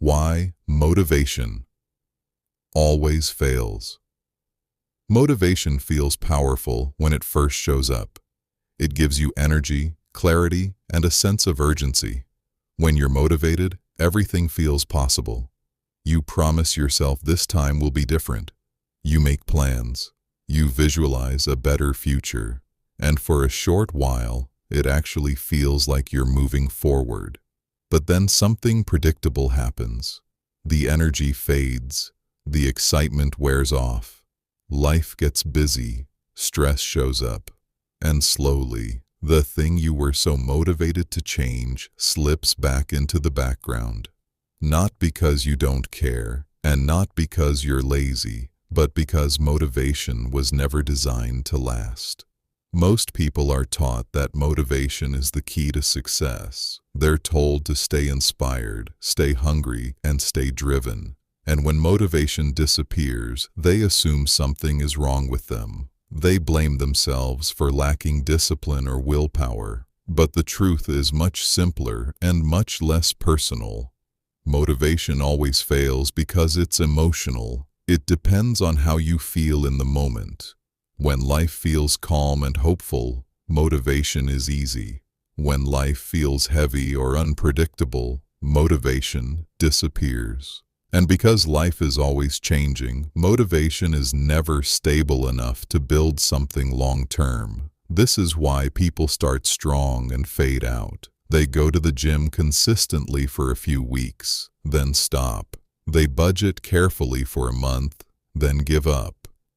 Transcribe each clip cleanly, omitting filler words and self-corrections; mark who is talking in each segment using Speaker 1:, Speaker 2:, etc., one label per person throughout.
Speaker 1: Why motivation always fails. Motivation feels powerful when it first shows up. It gives you energy, clarity, and a sense of urgency. When you're motivated, everything feels possible. You promise yourself this time will be different. You make plans. You visualize a better future. And for a short while, it actually feels like you're moving forward. But then something predictable happens. The energy fades. The excitement wears off. Life gets busy. Stress shows up. And slowly, the thing you were so motivated to change slips back into the background. Not because you don't care, and not because you're lazy, but because motivation was never designed to last. Most people are taught that motivation is the key to success. They're told to stay inspired, stay hungry, and stay driven. And when motivation disappears, they assume something is wrong with them. They blame themselves for lacking discipline or willpower. But the truth is much simpler and much less personal. Motivation always fails because it's emotional. It depends on how you feel in the moment. When life feels calm and hopeful, motivation is easy. When life feels heavy or unpredictable, motivation disappears. And because life is always changing, motivation is never stable enough to build something long-term. This is why people start strong and fade out. They go to the gym consistently for a few weeks, then stop. They budget carefully for a month, then give up.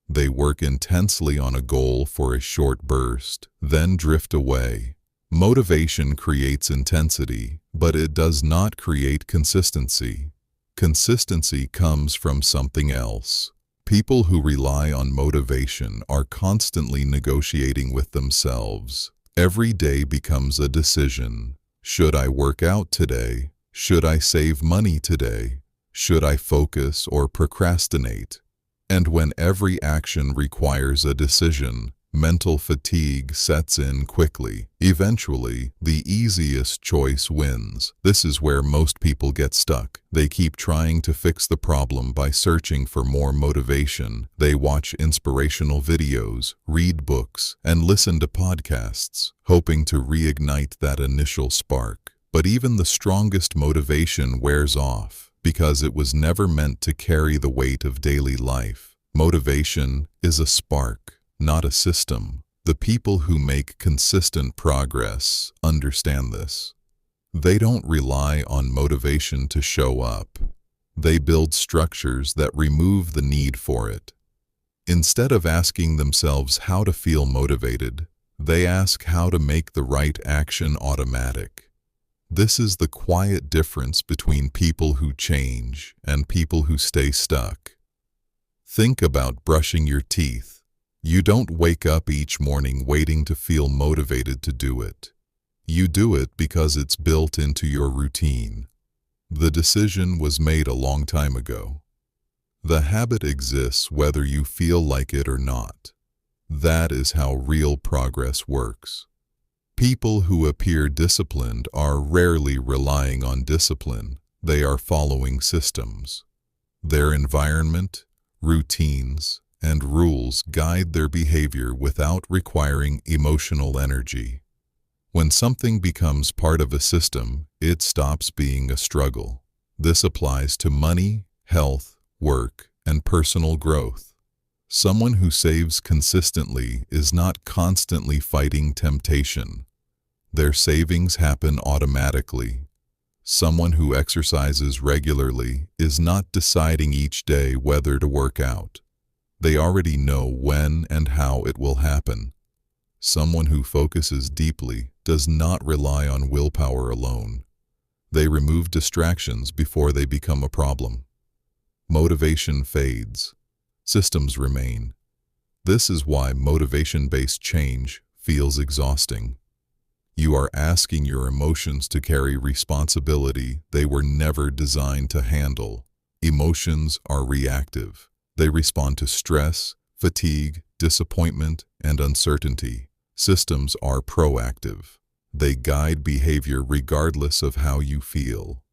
Speaker 1: They work intensely on a goal for a short burst, then drift away. Motivation creates intensity, but it does not create consistency. Consistency comes from something else. People who rely on motivation are constantly negotiating with themselves. Every day becomes a decision. Should I work out today? Should I save money today? Should I focus or procrastinate? And when every action requires a decision, mental fatigue sets in quickly. Eventually, the easiest choice wins. This is where most people get stuck. They keep trying to fix the problem by searching for more motivation. They watch inspirational videos, read books, and listen to podcasts, hoping to reignite that initial spark. But even the strongest motivation wears off, because it was never meant to carry the weight of daily life. Motivation is a spark, not a system. The people who make consistent progress understand this. They don't rely on motivation to show up. They build structures that remove the need for it. Instead of asking themselves how to feel motivated, they ask how to make the right action automatic. This is the quiet difference between people who change and people who stay stuck. Think about brushing your teeth. You don't wake up each morning waiting to feel motivated to do it. You do it because it's built into your routine. The decision was made a long time ago. The habit exists whether you feel like it or not. That is how real progress works. People who appear disciplined are rarely relying on discipline. They are following systems. Their environment, routines, and rules guide their behavior without requiring emotional energy. When something becomes part of a system, it stops being a struggle. This applies to money, health, work, and personal growth. Someone who saves consistently is not constantly fighting temptation. Their savings happen automatically. Someone who exercises regularly is not deciding each day whether to work out. They already know when and how it will happen. Someone who focuses deeply does not rely on willpower alone. They remove distractions before they become a problem. Motivation fades. Systems remain. This is why motivation-based change feels exhausting. You are asking your emotions to carry responsibility they were never designed to handle. Emotions are reactive. They respond to stress, fatigue, disappointment, and uncertainty. Systems are proactive. They guide behavior regardless of how you feel.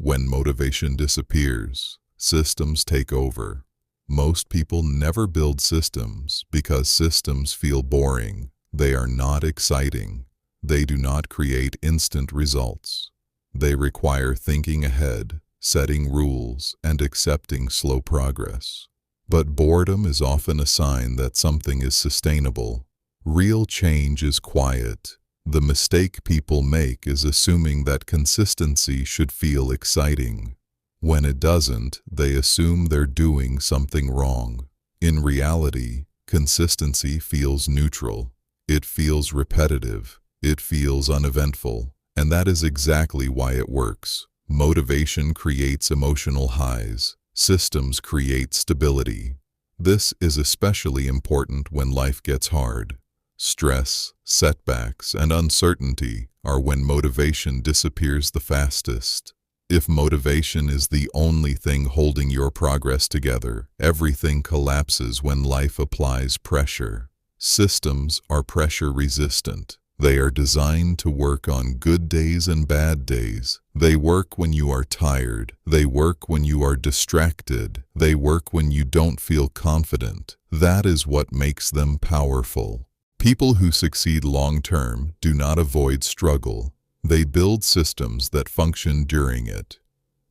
Speaker 1: When motivation disappears, systems take over. Most people never build systems because systems feel boring. They are not exciting. They do not create instant results. They require thinking ahead, setting rules, and accepting slow progress. But boredom is often a sign that something is sustainable. Real change is quiet. The mistake people make is assuming that consistency should feel exciting. When it doesn't, they assume they're doing something wrong. In reality, consistency feels neutral. It feels repetitive. It feels uneventful. And that is exactly why it works. Motivation creates emotional highs. Systems create stability. This is especially important when life gets hard. Stress, setbacks, and uncertainty are when motivation disappears the fastest. If motivation is the only thing holding your progress together, everything collapses when life applies pressure. Systems are pressure-resistant. They are designed to work on good days and bad days. They work when you are tired. They work when you are distracted. They work when you don't feel confident. That is what makes them powerful. People who succeed long-term do not avoid struggle. They build systems that function during it.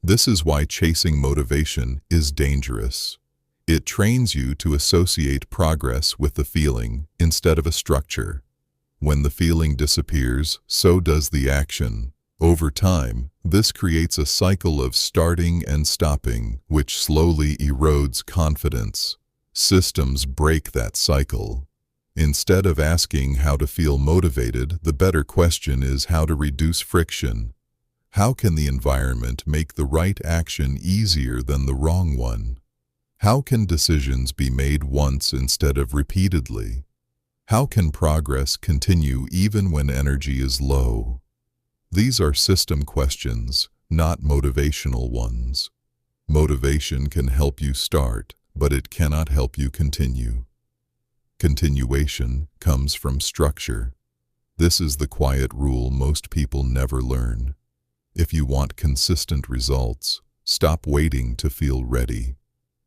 Speaker 1: This is why chasing motivation is dangerous. It trains you to associate progress with the feeling instead of a structure. When the feeling disappears, so does the action. Over time, this creates a cycle of starting and stopping, which slowly erodes confidence. Systems break that cycle. Instead of asking how to feel motivated, the better question is how to reduce friction. How can the environment make the right action easier than the wrong one? How can decisions be made once instead of repeatedly? How can progress continue even when energy is low? These are system questions, not motivational ones. Motivation can help you start, but it cannot help you continue. Continuation comes from structure. This is the quiet rule most people never learn. If you want consistent results, stop waiting to feel ready.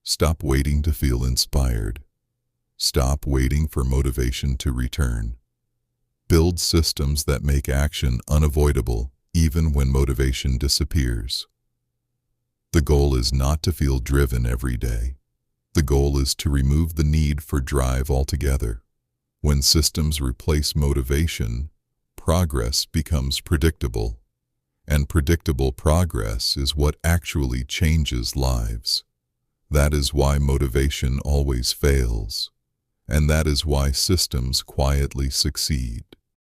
Speaker 1: Stop waiting to feel inspired. Stop waiting for motivation to return. Build systems that make action unavoidable, even when motivation disappears. The goal is not to feel driven every day. The goal is to remove the need for drive altogether. When systems replace motivation, progress becomes predictable. And predictable progress is what actually changes lives. That is why motivation always fails. And that is why systems quietly succeed.